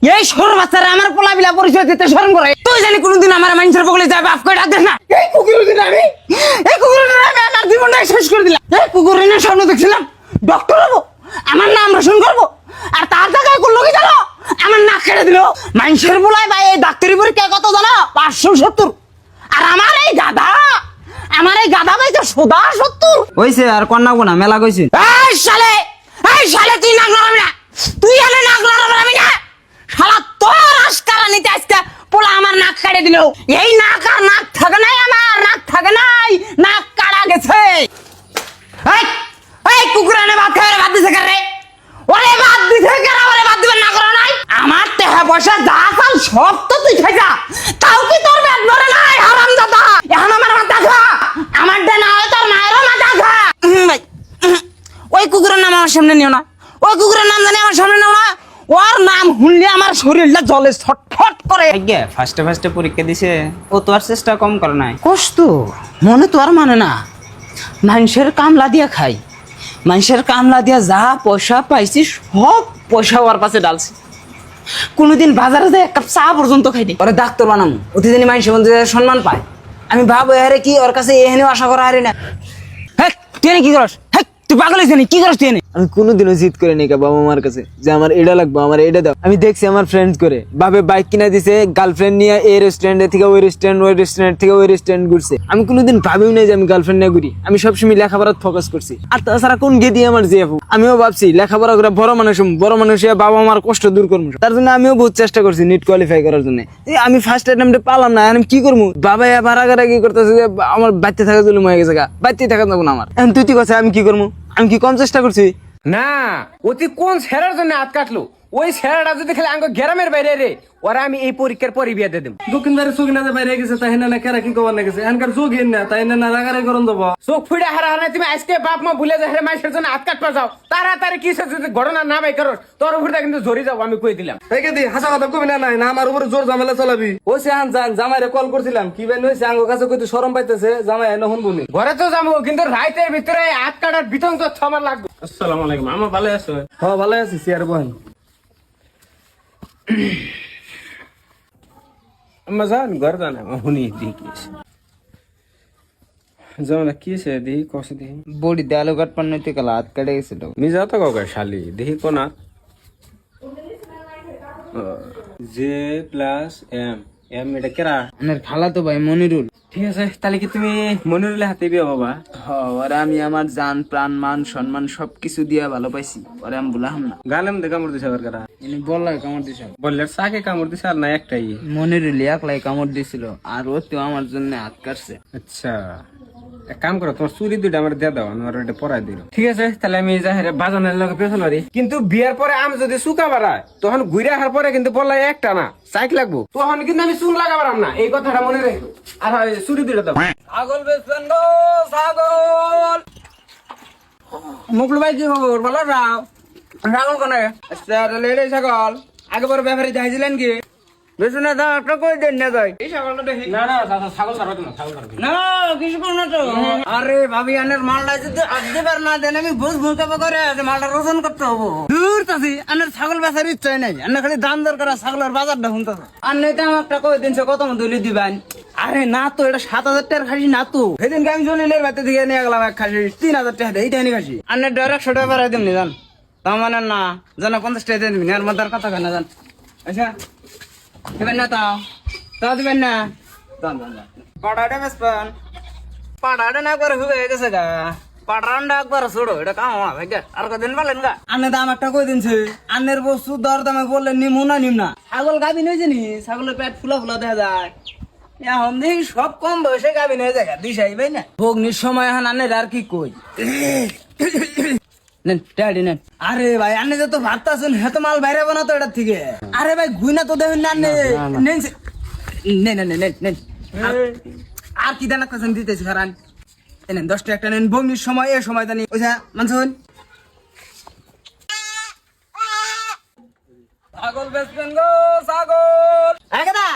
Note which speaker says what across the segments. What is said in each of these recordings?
Speaker 1: এই সর বাচ্চারা আমার পোলা বিলা পরিচয় দিতে শরম করে। তুই জানি কোনদিন আমার মানুষের বগলে যাবে বাপ করে ডাক না। এই কুকুরের দিন আমি আমার জীবনটাই শেষ করে দিলাম। এই কুকুরের না স্বপ্ন দেখছিলাম ডক্টর হবো, আমার নাম রোশন করবো, আর তার জায়গায় করলো কি জানো, আমার নাক কেটে দিল। মানুষের বলায় ভাই এই ডাক্তারি পরীক্ষা কত জানো? 570। আর আমার এই গাধা ভাই তো সোদা 70
Speaker 2: হইছে আর কন্যা কোনা মেলা কইছে।
Speaker 1: এই শালে তুই নাক লড়াবি না, তুই এনে নাক লড়াবি না। শালা তোর আজকারা নিতে আজকে পোলা আমার নাক কেটে দিল। এই নাক আর নাক থাকে নাই, আমার নাক থাকে নাই, নাক কাটা গেছে। এই কুকুরানে ভাত খাই বাদ দিছে কারে? ওরে বাদ দিছে কারা? ওরে বাদ দিবেন না করো নাই? আমার টাকা পয়সা যা চাল সব তো তুই খাই যা, তাও কি তোর পেট ভরে নাই হারামজাদা? এখন আমার মাথা খা, আমার দে না হয় তোর মায়েরও মাথা খা। ভাই ওই কুকুরের নাম আমার সামনে নিও না, ওই কুকুরের নাম জানি আমার সামনে নিও না। ওর নাম শুনলে আমার শরীরটা জলে ছটফট করে।
Speaker 2: আজ্ঞা ফার্স্টে পরীক্ষা দিছে, ও তো আর চেষ্টা কম করে নাই।
Speaker 1: কষ্ট মনে তো আর মানে না, মানুষের কামলা দিয়া খাই, মানুষের কামলা দিয়া যা পয়সা পাইছি সব পয়সা ওর পাশে ডালছি। কোনোদিন বাজারে যায় এক কাপ চা পর্যন্ত খাইনি। ওরা ডাক্তার বানাম অতি জানি মানুষের মধ্যে সম্মান পায়। আমি ভাবো আরে কি ওর কাছে এহেনেও আশা করা হারি না। হ্যাঁ তুই কি করস? হ্যাঁ তুই পাগল হয়েছিস কি করস তুই?
Speaker 3: আমি কোনোদিনও জিদ করে নি বাবা মার কাছে যে আমার এটা লাগবে, আমার এটা দাও। আমি দেখছি আমার ফ্রেন্ড করে বাবে বাইক কিনা দিছে, গার্লফ্রেন্ড নিয়ে এই রেস্টুরেন্ট থেকে ওই রেস্টুরেন্ট, ওই রেস্টুরেন্ট থেকে ওই রেস্টুরেন্ট ঘুরছে। আমি কোনোদিন ভাবিও নাই যে আমি গার্লফ্রেন্ড নিয়ে ঘুরি। আমি সবসময় লেখাপড়াত ফোকাস করছি। আর তাছাড়া কোন গেদি আমার জিএফ, আমিও ভাবছি লেখাপড়া করে বড় মানুষ বাবা মার কষ্ট দূর করবো। তার জন্য আমিও বহুত চেষ্টা করছি নিট কোয়ালিফাই করার জন্য। আমি ফার্স্ট অ্যাটেম্পটে পালাম না, আমি কি করবো? বাবা এবার আগারাগি করতেছে যে আমার বাচ্চা থাকা জুলুম হয়ে গেছে, বাচ্চাই থাকা যাবো না আমার। এখন তুই কথা আমি কি করবো? আমি কি কম চেষ্টা করছি?
Speaker 4: না অতি কোন ছেড়ার জন্য হাত কাটলো? ওই ছেড়াটা যদি খেলে আঙ্গ গ্রামের বাইরে রে, ওরা আমি এই পরীক্ষার পরে বিয়ে দিয়ে দেব।
Speaker 5: দক্ষিণবারে চোখ না বাইরে গেছে তাই না কেরা কি কবার না গেছে এনকার চোখ না তাই না রাগারাই করন দেবো।
Speaker 4: চোখ ফুড়ে হারা হারা তুমি আজকে বাপ মা ভুলে যায় মাসের জন্য হাত কাটপা যাও। তাড়াতাড়ি কি যদি ঘটনা না বাই করো তোর উপরটা কিন্তু ঝরি যাবো, আমি কই দিলাম।
Speaker 5: দেখে দি হাসা কথা কবি না নাই না আমার উপরে জোর ঝামেলা চালাবি। ও সে আন জান জামাইরে কল করছিলাম কি বেন হইছে আঙ্গ কাছে কইতে শরম পাইতেছে, জামাই এনে শুনবুনি।
Speaker 4: ঘরে তো যাবো কিন্তু রাইতের ভিতরে হাত কাটার বিতং তো আমার লাগবে।
Speaker 5: আসসালামু আলাইকুম, আমার ভালো আছো? হ্যাঁ ভালো আছি সিয়ার বহেন।
Speaker 4: আম্মা যান ঘর যান শুনি দিই কি জানা কি আছে দিই কষে দিই
Speaker 2: বডি দেয়ালো কাট পান নইতে গেল হাত কেটে গেছিল।
Speaker 4: মি যাও তো কাউকে শালি দেখি কোনা জে প্লাস এম এম এটা কেরা?
Speaker 2: আমার খালা তো ভাই মনিরুল।
Speaker 4: ঠিক আছে তাহলে কি তুমি মনিরুলের হাতে বিয়ে বাবা?
Speaker 2: ওরে আমি আমার জান প্রাণ মান সম্মান সবকিছু দিয়া ভালো পাইছি, ওরে আমি বললাম না।
Speaker 4: গালেম দে কামড় দিছে আবার কারা?
Speaker 2: ইনি বললাই কামড় দিছে,
Speaker 4: বললে চাকে কামড় দিছে আর না একটাই?
Speaker 2: মনিরুল একলাই কামড় দিছিল, আর ও তো আমার জন্য হাত কাটছে।
Speaker 4: আচ্ছা এক কাম করো, তোমার চুরি দুইটা আমার দিয়ে দাও, আমার এটা পরাই দিল। ঠিক আছে তাহলে আমি যাই বাজানের লগে পেছন মারি। কিন্তু বিয়ের পরে আমি যদি চুকা বাড়ায় তখন ঘুরে আসার পরে কিন্তু বললাই একটা না চাইক লাগবো, তখন কিন্তু আমি চুল লাগাবারাম না, এই কথাটা মনে রেখো। আর চুরি দুইটা দাও।
Speaker 2: ছাগল বেচবেন গো ছাগল।
Speaker 4: মুকুল ভাই কি খবর বলো? রাও ছাগল কোনে?
Speaker 2: আচ্ছা লেলে ছাগল
Speaker 4: আগে বড় ব্যাপারে যাইছিলেন কি?
Speaker 2: বেশি না দাম একটা কই দেন না যাই।
Speaker 4: এই ছাগলটা দেখি। না না ছাগল ছাড়ো না, ছাগল ছাড়ো
Speaker 2: না কিছু করো না তো। আরে ভাবি আনের মালটা যদি আসতে পার না দেন আমি বুঝ ভুকাবো করে মালটা রোজন করতে হবো। দূর তাছি আনের ছাগল বেচার ইচ্ছাই নাই, আন্না খালি দাম দর করা ছাগলের বাজারটা শুনতেছে। আর নেই আমার একটা কই দিনছে কত মধ্যে দিবেন? আরে না তো এটা 7,000 টাকার খাসি না তো। সেদিনকে আমি জলিলের বাড়িতে থেকে নিয়ে গেলাম এক খাসি 3,000 টাকা দিয়ে, এইটা নি খাসি। আন্নের ডাইরেক্ট 100 টাকা বাড়াই দিমনি জান, তার মানে না জানা 50 টাকা দিয়ে দিবি আর মাদার কথা কেন জান? আচ্ছা দিবেন না তাও তাও দিবেন না? পাড়াটা বেসপান পাড়াটা না একবার হয়ে গেছে গা, পাড়াটা একবার ছোড়ো এটা কাম ভাই আর কদিন বলেন গা। আনে দাম একটা কই দিনছে, আনের বস্তু দর দামে বললেন নিমু না নিম না। ছাগল গাবিন হয়েছে নি, ছাগলের পেট ফুলা ফুলা দেখা যায়। এখন দেখি সব কম বয়সে গাবিন হয়ে যায় দিশাই ভাই না। ভোগনির সময় এখন আনের আর কি কই আরে ভাই আনে যত ভাত আছেন হেত মাল বাইরে না তো এটার থেকে। আরে ভাই গুইনা তো দেবেন না আর কি দানা কাছেন দিতেছি খারান এনেন 10 টাকা একটা নেন বগনির সময় এ সময় জানি ওইসা মানছুন ছাগল বেচবেন গো ছাগল। একদা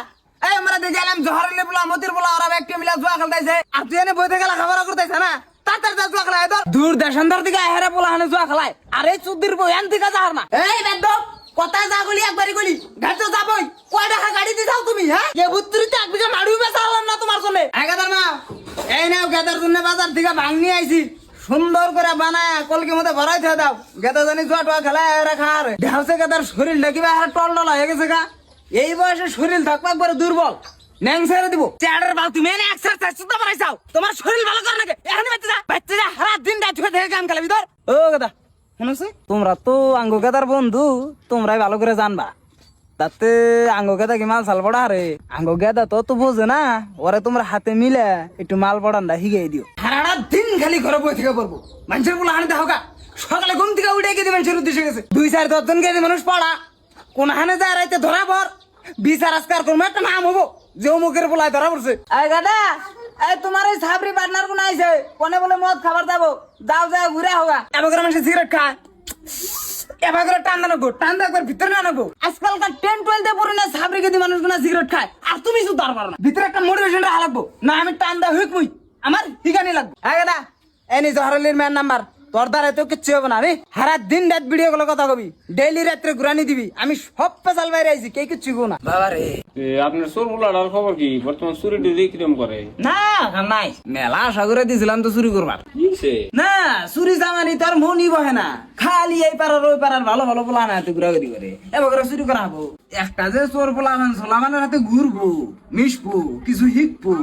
Speaker 2: এই আমরা দেখে এলাম জহরের পোলা মতির পোলা ওরা ব্যক্তি মিলা জুয়া খেলতেছে আর তুই এনে বইতে গেলা খাবার করতেছ না তাড়াতাড়ি জুয়া খেলায় তো দূর দেশান্তর দিকে হেরে পোলা হানে জুয়া খেলায়। আরে চুদ্দির বই এন দিকে যাহার না এই বেদ
Speaker 1: কথা যা বলি একবারই বলি গাড়ি তো যাবই কয় টাকা গাড়ি দিয়ে যাও তুমি হ্যাঁ এ ভুত্তুরিতে এক বিঘা মাড়ু বেচা হলাম না তোমার জন্য
Speaker 2: গাদার মা এই নাও গেদার জন্য বাজার থেকে ভাঙ নিয়ে আইছি সুন্দর করে বানায় কলকে মধ্যে ভরাই থে দাও গেদা জানি জোয়া টোয়া খেলা রাখা আর ঢালছে গেদার শরীরটা কিবা আর টল হয়ে গেছে গা এই বয়সে শরীর থাকবা একবারে দুর্বল ন্যাং ছেড়ে দিব
Speaker 1: চেয়ারের বাল তুমি এনে এক্সারসাইজ তো বানাইছাও তোমার শরীর ভালো করে নাকি এখানে বাচ্চা যা সারা দিন রাত ধরে থেকে কাম খেলাবি তোর
Speaker 2: ও গেদা শুনছি তোমরা তো আঙ্গু গেদার বন্ধু তোমরাই ভালো করে জানবা তাতে আঙ্গু গেদা কি মাল সাল পড়া রে আঙ্গু গেদা তো বোঝে না ওরে তোমরা হাতে মিলে একটু মাল পড়ানটা হিগেই দিও
Speaker 1: সারাটা দিন খালি ঘরে বই থেকে পড়বো মানুষের বলে হানে দেখো সকালে ঘুম থেকে উঠে গিয়ে মানুষের উদ্দেশ্যে গেছে 2-4 জন গিয়ে মানুষ পড়া কোন হানে যায় রাইতে ধরা পর বিচার আজকার করবো একটা নাম হবো যে অমুকের বলায় ধরা পড়ছে
Speaker 2: এই গাদা এই তোমার এই সাবরি পার্টনার কোন আইছে কোনে বলে মদ খাবার যাবো দাও যায় ঘুরে হোগা
Speaker 1: এবার করে মানুষ সিগারেট খায় এবার করে টান দানো টান দা একবার ভিতরে না নেবো আজকালকার 10-12 দিয়ে পড়ে না সাবরিকে দিয়ে মানুষ গুনা সিগারেট খায় আর তুমি শুধু দাঁড় পারো না ভিতরে একটা মোটিভেশন রাখা লাগবো না আমি টান দা হুইক মুই আমার ঠিকানি লাগবে
Speaker 2: এই গাদা এই নি জহরলির ম্যান নাম্বার তোর দ্বারা তো কিচ্ছু হবে না রে সারা দিন রাত ভিডিও গুলো কথা কবি ডেইলি রাত্রে ঘুরানি দিবি আমি সব পেশাল বাইরে আইছি কে কিচ্ছু গো না বাবা রে
Speaker 4: আপনার চোর পোলাটার খবর কি বর্তমান চুরি টুরি কিরম করে
Speaker 2: না নাই মেলা আশা করে দিছিলাম তো চুরি করবার না চুরি জামানি তোর মনই বহে না খালি এই পাড়ার ওই পাড়ার ভালো ভালো পোলা না ঘুরাঘুরি করে এবার করে চুরি করা হবো একটা যে চোর পোলা সোলামানের হাতে ঘুরবো মিশবো কিছু শিখবো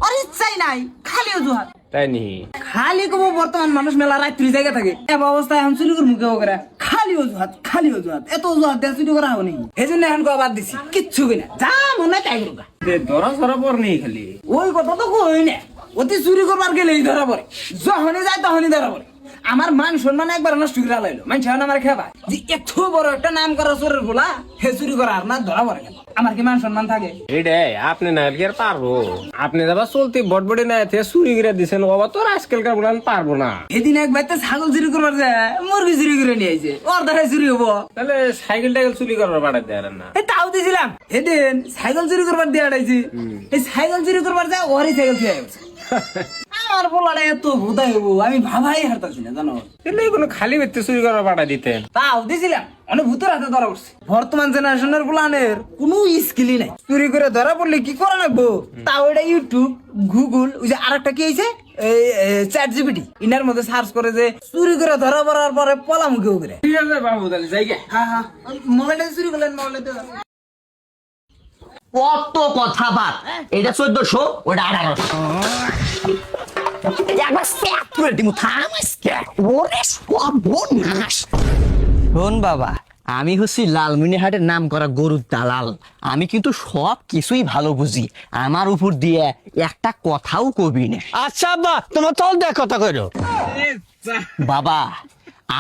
Speaker 2: আর ইচ্ছাই নাই খালি অজুহাত
Speaker 4: তাই নি
Speaker 2: খালি কব বর্তমান মানুষ মেলা রাত্রি জায়গা থাকে এবার অবস্থায় এখন চুরি করে মুখে করে খালি অজুহাত এত অজুহাত দিয়ে চুরি করা হবে নাকি এই জন্য এখন বাদ দিছি কিচ্ছু কিনা যা মনে হয় তাই করুকা
Speaker 4: ধরা ধরা পর নেই খালি
Speaker 2: ওই কথা তো কই না অতি চুরি করবার গেলেই ধরা পড়ে যখনই যায় তখনই ধরা পড়ে আমার মান সম্মান একবার নষ্ট করে লাইলো মানুষ আমার খেবা যে এত বড় একটা নাম করা চোরের বলা হে চুরি করা আর না ধরা পড়ে গেল আমার কি মান সম্মান থাকে
Speaker 4: এটাই আপনি না কি আর পারবো আপনি যাবা চলতে বটবটি না এতে চুরি করে দিছেন বাবা তোর আজকালকার বলে আমি পারবো না
Speaker 2: এদিন এক বাইতে ছাগল চুরি করবার যায় মুরগি চুরি করে নিয়ে আইছে ওর দ্বারা চুরি হবো
Speaker 4: তাহলে সাইকেল টাইকেল চুরি করবার পাঠাতে দেয় না
Speaker 2: এই তাও দিছিলাম এদিন সাইকেল চুরি করবার দিয়ে আড়াইছি এই সাইকেল চুরি করবার যায় ওরই সাইকেল চুরি গেছে আমার বলাটা এত ভূতাই হবো আমি ভাবাই হারতাছি না জানো
Speaker 4: কিন্তু কোনো খালি ব্যক্তি চুরি করবার পাঠা দিতেন
Speaker 2: তাও দিছিলাম অনেক ভূতের হাতে ধরা পড়ছে বর্তমান জেনারেশনের প্লানের কোনো স্কিলই নাই চুরি করে ধরা পড়লে কি করা লাগবো তাও এটা ইউটিউব গুগল ওই যে আরেকটা কি হয়েছে চ্যাট জিপিটি ইনার মধ্যে সার্চ করে যে চুরি করে ধরা পড়ার পরে পলা মুখে করে
Speaker 4: ঠিক আছে বাবু তাহলে যাই গে
Speaker 2: হ্যাঁ মোবাইলটা চুরি করলেন মোবাইলটা
Speaker 6: কত কথা বাদ এটা 1400 ওটা 1800 একবার স্ক্যাপ করে দিমু থাম স্ক্যাপ ওরে সর্বনাশ শোন বাবা আমি হচ্ছি লালমনিরহাটের নাম করা গরুর দালাল আমি কিন্তু সব কিছুই ভালো বুঝি আমার উপর দিয়ে একটা কথাও কবি না
Speaker 7: আচ্ছা আব্বা তোমার চল দেখ কথা কইরো
Speaker 6: বাবা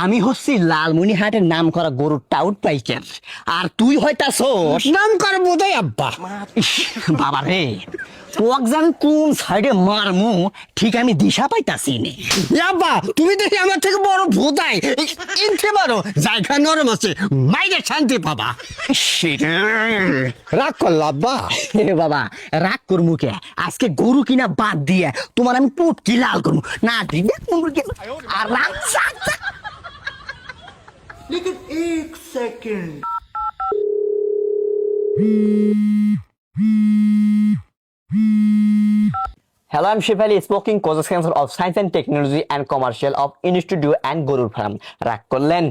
Speaker 6: আমি হচ্ছি লালমনিরহাটের নাম করা গরুর টাউট পাইকার আর তুই হয়তাছস
Speaker 7: নাম করে বোধহয় আব্বা
Speaker 6: বাবা রে তোক কোন সাইডে মারমু ঠিক আমি দিশা পাইতাছি নে
Speaker 7: এ আব্বা তুমি দেখি আমার থেকে বড় ভোদাই ইনতে পারো জায়গা নরম আছে মাইরে শান্তি পাবা রাগ করল আব্বা
Speaker 6: এ বাবা রাগ করমু কে আজকে গরু কিনা বাদ দিয়ে তোমার আমি পুটকি লাল করমু না দিবে মুরগি আর রাম চাক চাক
Speaker 8: लेकिन एक second
Speaker 6: Hello, I'm Shefali speaking, co-chancellor of Science and Technology and Commercial of Institute and Gorur Farm. রাগ করলেন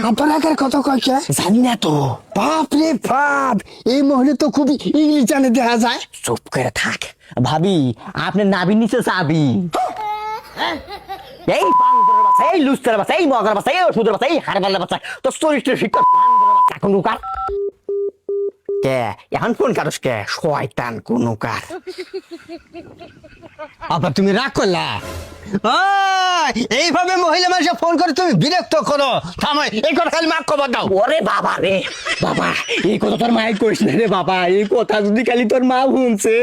Speaker 7: আব্বা রাগের কথা কইছে
Speaker 6: জানি না তো
Speaker 7: বাপ রে বাপ এই মহলে তো খুবই ইংলিশ জানে দেখা যায়
Speaker 6: চুপ করে থাক ভাবি আপনি নাবির নিচে চাবি এই বান্দরের বাচ্চা এই লুস্টার বাচ্চা এই মগার বাচ্চা এই ওষুধের বাচ্চা এই হাড়বালের বাচ্চা তো চরিত্রের শিক্ষক বান্দরের বাচ্চা এখন নুকার কে এখন ফোন কারস কে শয়তান কোন কার
Speaker 7: আব্বা তুমি রাগ করলা এইভাবে মহিলা মানুষে ফোন করে তুমি বিরক্ত করো থামো এই কথা খালি মাফ খবর দাও
Speaker 6: ওরে বাবা রে বাবা এই কথা তোর মায়ের কইস না রে বাবা এই কথা যদি খালি তোর মা শুনছে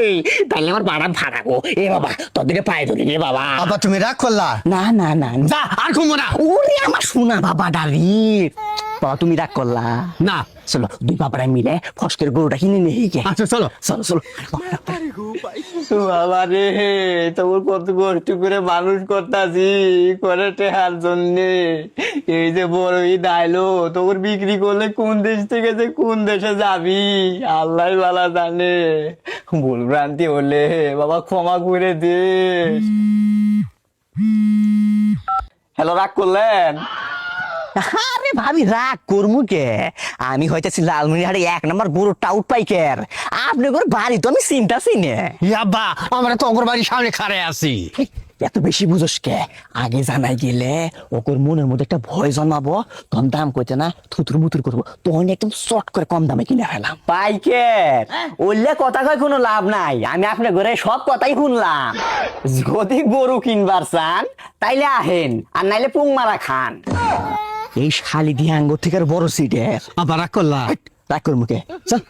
Speaker 6: তাহলে আমার বাড়া ভাড়াবো এ বাবা তোর দিকে পায়ে ধরি রে বাবা
Speaker 7: আব্বা তুমি রাগ করলা
Speaker 6: না না না
Speaker 7: যা আর ঘুমো না
Speaker 6: ওরে আমার শোনা বাবা ডারি বাবা তুমি রাগ করলা
Speaker 7: না
Speaker 6: চলো দুই বাবারা মিলে ফসকের গরুটা কিনে নিয়ে গে।
Speaker 7: আচ্ছা চলো।
Speaker 6: চলো চলো।
Speaker 3: বাবা রে, তোর কত কষ্ট করে মানুষ করতাছি করে টেহার জন্যে। এই যে বড় ঈদ আইলো, তোর বিক্রি করলে কোন দেশ থেকে যে কোন দেশে যাবি আল্লাহ বালা জানে। ভুল ভ্রান্তি হলে বাবা ক্ষমা করে দে। হ্যালো, রাগ করলেন?
Speaker 6: আরে ভাবি রাগ করমু কে, আমি হইতেছি লালমনিরহাটে 1 নম্বর গরু টাউট পাইকার। আপনি করে বাড়ি তো আমি চিন্তা চিনে।
Speaker 7: ইয়াব্বা আমরা তো ওর বাড়ির সামনে খাড়ে আছি।
Speaker 6: এত বেশি বুঝোস কে? আগে জানাই গেলে ওর মনের মধ্যে একটা ভয় জন্মাবো, তখন দাম কইতে না থুতুর মুতুর করবো, তখন একদম শর্ট করে কম দামে কিনে ফেলাম।
Speaker 3: পাইকার ওইলে কথা কয় কোনো লাভ নাই। আমি আপনার ঘরে সব কথাই শুনলাম। যদি গরু কিনবার চান তাইলে আহেন, আর নাইলে পুং মারা খান।
Speaker 6: এই শালি দিয়ে আঙ্গুর থেকে আর বড় সিটের
Speaker 7: আবার রাগ করলা?
Speaker 6: রাগ করবো কে? চল।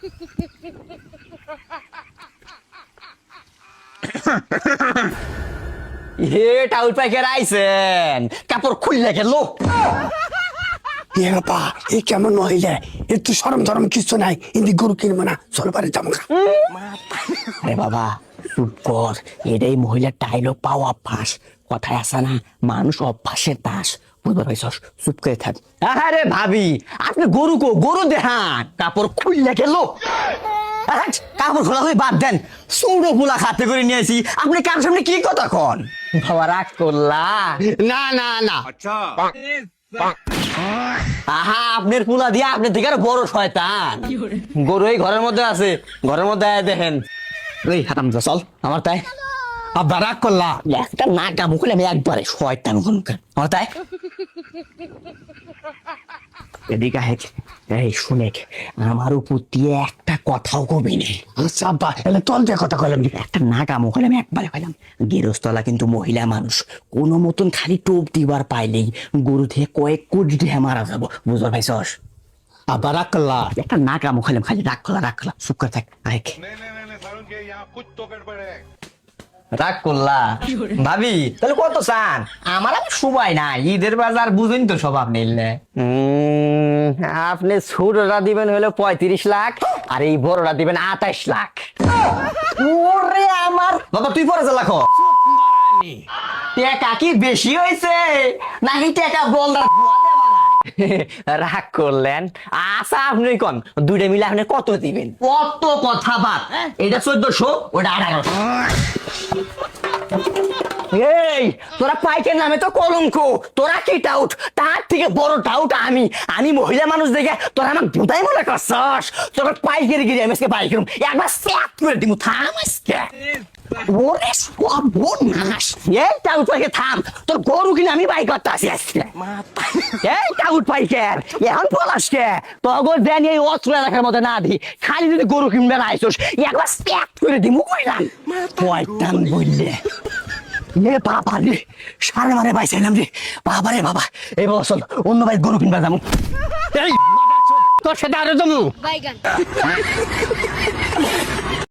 Speaker 3: হে টাউট পাইকার আইছেন, কাপড় খুললে গেল।
Speaker 7: এ বাবা এই কেমন মহিলা, এর তো সরম ধরম কিছু নাই, ইন্দি গরু কিনবো না, চল বাড়ি যাবো।
Speaker 6: আরে বাবা চুপ কর, এটাই মহিলার ডায়লগ পাওয়া অভ্যাস। কথায় আসা না, মানুষ অভ্যাসের দাস, বুঝতে পারছিস? চুপ করে থাক।
Speaker 3: আরে ভাবি, আপনি গরু কো গরু দেখান, কাপড় খুললে গেল।
Speaker 6: কাপড় খোলা হয়ে বাদ দেন,
Speaker 3: চৌড়ো পোলা খাতে করে নিয়েছি, আপনি কার সামনে কি কথা কন? বাবা রাগ করলা?
Speaker 7: না না না,
Speaker 3: আহা, আপনার পোলা দিয়া আপনার থেকে আরো বড় শয়তান। গরু এই ঘরের মধ্যে আছে, ঘরের মধ্যে আয় দেখেন।
Speaker 6: ওই হারাম যা, চল আমার তাই।
Speaker 7: আবার রাগ করলা?
Speaker 6: একটা নাকা মুখলে আমি একবারে শয়তান ঘনকার আমার তাই। এদিকে হেক, এই শুনে আমার উপর দিয়ে একটা কথাও কবি নেই।
Speaker 7: আচ্ছা আব্বা এলে তল দিয়ে কথা কইলাম।
Speaker 6: একটা নাকা মুখলে আমি একবারে পাইলাম। গেরস্তলা কিন্তু মহিলা মানুষ, কোনো মতন খালি টোপ দিবার পাইলেই গরু থেকে কয়েক কোটি দিয়ে মারা যাবো, বুঝতে পাইছস?
Speaker 7: আবার রাগ করলা?
Speaker 6: একটা নাকা মুখলে খালি রাগ খোলা চুপ করে থাক। আরেক
Speaker 3: রাগ করলা? ভাবি তাহলে কত চান? আমার আর সময় নাই, ঈদের বাজার বুঝেন তো সব। আপনি আপনি ছোটরা দিবেন হলো 35 লাখ, আর এই বড়রা দিবেন 28 লাখ। ওরে আমার বাবা, তুই পরে লাখ টাকা কি বেশি হয়েছে নাকি টাকা বলদার? রাগ করলেন? আচ্ছা আপনি কন, দুইটা মিলে আপনি কত দিবেন? কত কথা বাদ, এটা 1400, ওটা 1800। এই তোরা পাইকের নামে তো কলঙ্ক, তোরা কি টাউট? তার থেকে বড় টাউট আমি। আমি মহিলা মানুষ দেখে তোরা আমাকে বুধাই মনে করছস? তোর পাইকের গিয়ে আমি আজকে পাইকের একবার স্যাপ করে দিব। থাম আজকে, ওরে সর্বনাশ। এই টাউট পাইকে থাম, তোর গরু কিনে আমি বাই করতে আসি আজকে। এই টাউট পাইকের এখন পলাশকে তগর দেন এই অস্ত্র এলাকার মধ্যে না দি, খালি যদি গরু কিনবে না আইসোস একবার স্যাপ করে দিব কইলাম। কয়টান বললে এ বাবা রে, সারে মারে বাইসাইলাম রে বাবা রে বাবা। এই বছর অন্য ভাই গরু কিনবা যাবো।
Speaker 7: এই তোর সাথে আরো জমু।